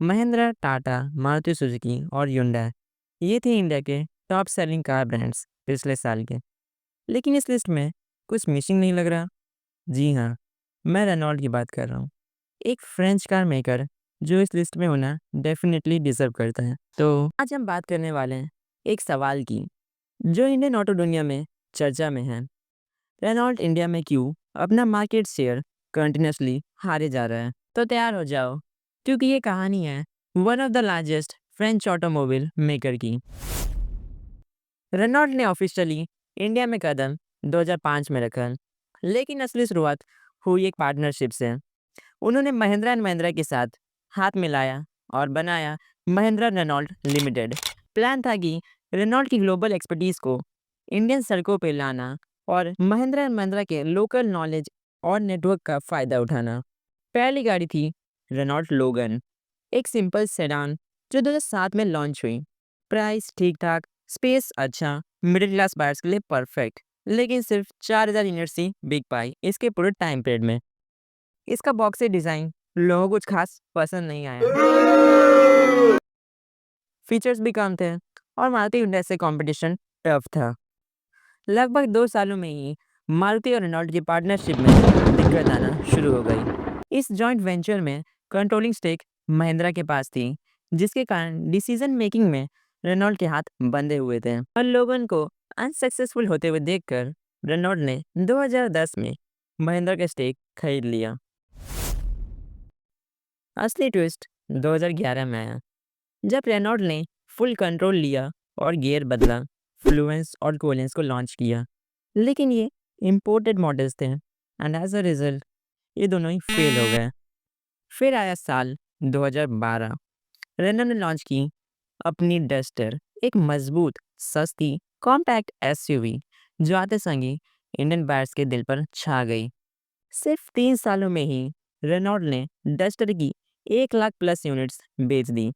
Mahindra, Tata, Maruti Suzuki और Hyundai ये थे इंडिया के टॉप सेलिंग कार ब्रांड्स पिछले साल के। लेकिन इस लिस्ट में कुछ मिसिंग नहीं लग रहा। जी हाँ, मैं रेनॉल्ट की बात कर रहा हूँ। एक फ्रेंच कार मेकर जो इस लिस्ट में होना डेफिनेटली डिजर्व करता है। तो आज हम बात करने वाले हैं एक सवाल की जो इंडियन ऑटो दुनिया में चर्चा में है। रेनॉल्ट इंडिया में क्यों अपना मार्केट शेयर कंटिन्यूसली हारे जा रहा है। तो तैयार हो जाओ, क्योंकि ये कहानी है one of the largest French automobile maker की। रेनॉल्ट ने ऑफिशियली इंडिया में कदम 2005 में रखा, लेकिन असली शुरुआत हुई एक पार्टनरशिप से। उन्होंने महिंद्रा एंड महिंद्रा के साथ हाथ मिलाया और बनाया महिंद्रा रेनॉल्ट लिमिटेड। प्लान था कि रेनॉल्ट की ग्लोबल एक्सपर्टीज को इंडियन सड़कों पर लाना और महिंद्रा एंड महिंद्रा के लोकल नॉलेज और नेटवर्क का फ़ायदा उठाना। पहली गाड़ी थी रेनॉल्ट लोगन, एक सिंपल सेडान जो 2007 में लॉन्च हुई। प्राइस ठीक ठाक, स्पेस अच्छा, मिडिल क्लास बायर्स के लिए परफेक्ट। लेकिन सिर्फ 4000 यूनिट्स ही बिक पाई इसके पूरे टाइम पीरियड में। इसका बॉक्सी डिज़ाइन लोगों को कुछ खास पसंद नहीं आया। फीचर्स भी कम थे और मारुति हुंडई से कंपटीशन टफ था। लगभग 2 सालों में ही मारुति और रेनॉल्ट की पार्टनरशिप में दिक्कत आना शुरू हो गई। इस जॉइंट वेंचर में कंट्रोलिंग स्टेक महिंद्रा के पास थी, जिसके कारण डिसीजन मेकिंग में रेनॉल्ट के हाथ बंधे हुए थे। और लोगन को अनसक्सेसफुल होते हुए देखकर रेनॉल्ट ने 2010 में महिंद्रा का स्टेक खरीद लिया। असली ट्विस्ट 2011 में आया, जब रेनॉल्ट ने फुल कंट्रोल लिया और गियर बदला, फ्लुएंस और कोलेंस को लॉन्च किया। लेकिन ये इंपोर्टेड मॉडल्स थे एंड एज अ रिजल्ट ये दोनों ही फेल हो गए। फिर आया साल 2012। रेनॉल्ट ने लॉन्च की अपनी डस्टर, एक मजबूत, सस्ती, कॉम्पैक्ट एसयूवी जो आते संग ही इंडियन बायर्स के दिल पर छा गई। सिर्फ 3 सालों में ही रेनॉल्ट ने डस्टर की 1 लाख प्लस यूनिट्स बेच दी।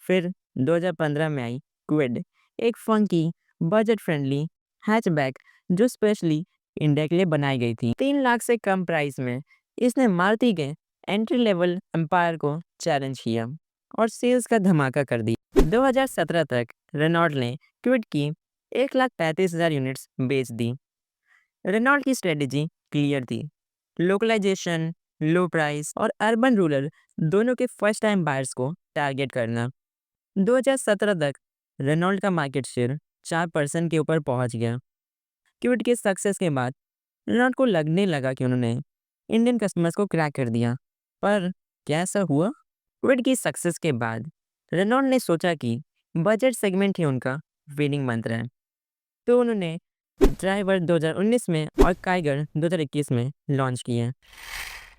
फिर 2015 में आई क्विड, एक फंकी, बजट फ्रेंडली हैचबैक जो स्पेशली इंडिया के लिए बनाई गई थी। 3 लाख से कम प्राइस में इसने मारुति के एंट्री लेवल एम्पायर को चैलेंज किया और सेल्स का धमाका कर दिया। 2017 तक रेनॉल्ट ने क्विड की 1,35,000 यूनिट्स बेच दी। रेनॉल्ट की स्ट्रेटेजी क्लियर थी, लोकलाइजेशन, लो प्राइस और अर्बन रूरल दोनों के फर्स्ट टाइम बायर्स को टारगेट करना। 2017 तक रेनॉल्ट का मार्केट शेयर 4% के ऊपर पहुंच गया। क्विड के सक्सेस के बाद रेनॉल्ट को लगने लगा कि उन्होंने इंडियन कस्टमर्स को क्रैक कर दिया। पर क्या ऐसा हुआ? क्विड की सक्सेस के बाद रेनॉल्ट ने सोचा कि बजट सेगमेंट ही उनका विनिंग मंत्र है। तो उन्होंने ड्राइवर 2019 में और काइगर 2021 में लॉन्च किए।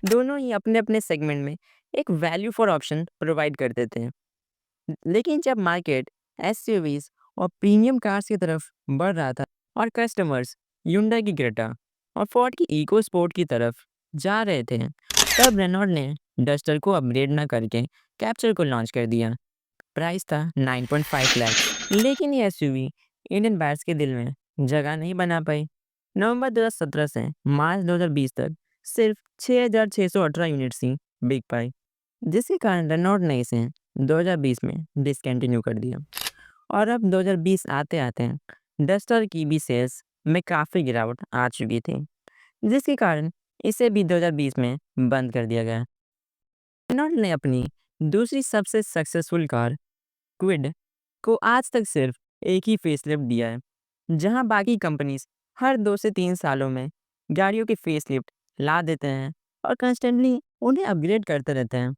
दोनों ही अपने अपने सेगमेंट में एक वैल्यू फॉर ऑप्शन प्रोवाइड करते थे। लेकिन जब मार्केट एसयूवीज और प्रीमियम कार्स की तरफ बढ़ रहा था और कस्टमर्स Hyundai की क्रेटा और फोर्ड की इको स्पोर्ट की तरफ जा रहे थे, तब रेनॉल्ट ने डस्टर को अपग्रेड न करके कैप्चर को लॉन्च कर दिया। प्राइस था 9.5 लाख, लेकिन ये एसयूवी इंडियन बायर्स के दिल में जगह नहीं बना पाई। नवंबर 2017 से मार्च 2020 तक सिर्फ 6,618 यूनिट्स ही बिक पाई, जिसके कारण रेनॉल्ट ने इसे 2020 में डिसकंटिन्यू कर दिया। और अब 2020 आते आते डस्टर की भी सेल्स में काफ़ी गिरावट आ चुकी थी, जिसके कारण इसे भी 2020 में बंद कर दिया गया। रेनॉल्ट ने अपनी दूसरी सबसे सक्सेसफुल कार क्विड को आज तक सिर्फ एक ही फेसलिफ्ट दिया है, जहां बाकी कंपनीज हर 2 से 3 सालों में गाड़ियों की फेसलिफ्ट ला देते हैं और कंस्टेंटली उन्हें अपग्रेड करते रहते हैं।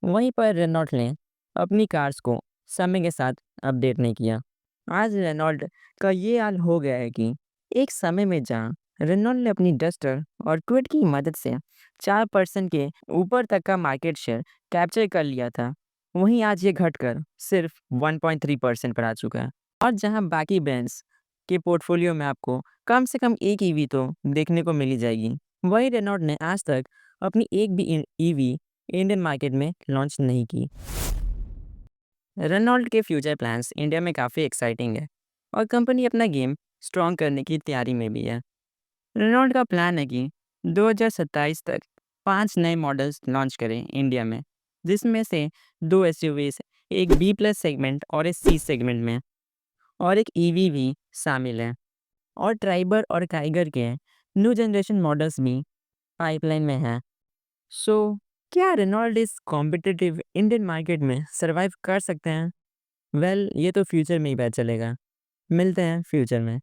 वहीं पर रेनॉल्ट ने अपनी कार्स को समय के साथ अपडेट नहीं किया। आज रेनॉल्ट का ये हाल हो गया है कि एक समय में जहाँ रेनॉल्ट ने अपनी डस्टर और क्विड की मदद से 4% के ऊपर तक का मार्केट शेयर कैप्चर कर लिया था, वहीं आज ये घटकर सिर्फ 1.3% पर आ चुका है। और जहां बाकी ब्रांड्स के पोर्टफोलियो में आपको कम से कम एक ईवी तो देखने को मिल ही जाएगी, वहीं रेनॉल्ट ने आज तक अपनी एक भी ईवी इंडियन मार्केट में लॉन्च नहीं की। रेनॉल्ट के फ्यूचर प्लान्स इंडिया में काफ़ी एक्साइटिंग है और कंपनी अपना गेम स्ट्रॉन्ग करने की तैयारी में भी है। रेनॉल्ट का प्लान है कि 2027 तक 5 नए मॉडल्स लॉन्च करें इंडिया में, जिसमें से 2 एसयूवीज़, एक बी प्लस सेगमेंट और एक सी सेगमेंट में, और एक ईवी भी शामिल है। और ट्राइबर और टाइगर के न्यू जनरेशन मॉडल्स भी पाइपलाइन में हैं। सो क्या रेनॉल्ट इस कॉम्पिटिटिव इंडियन मार्केट में सर्वाइव कर सकते हैं? वेल, ये तो फ्यूचर में ही पता चलेगा। मिलते हैं फ्यूचर में।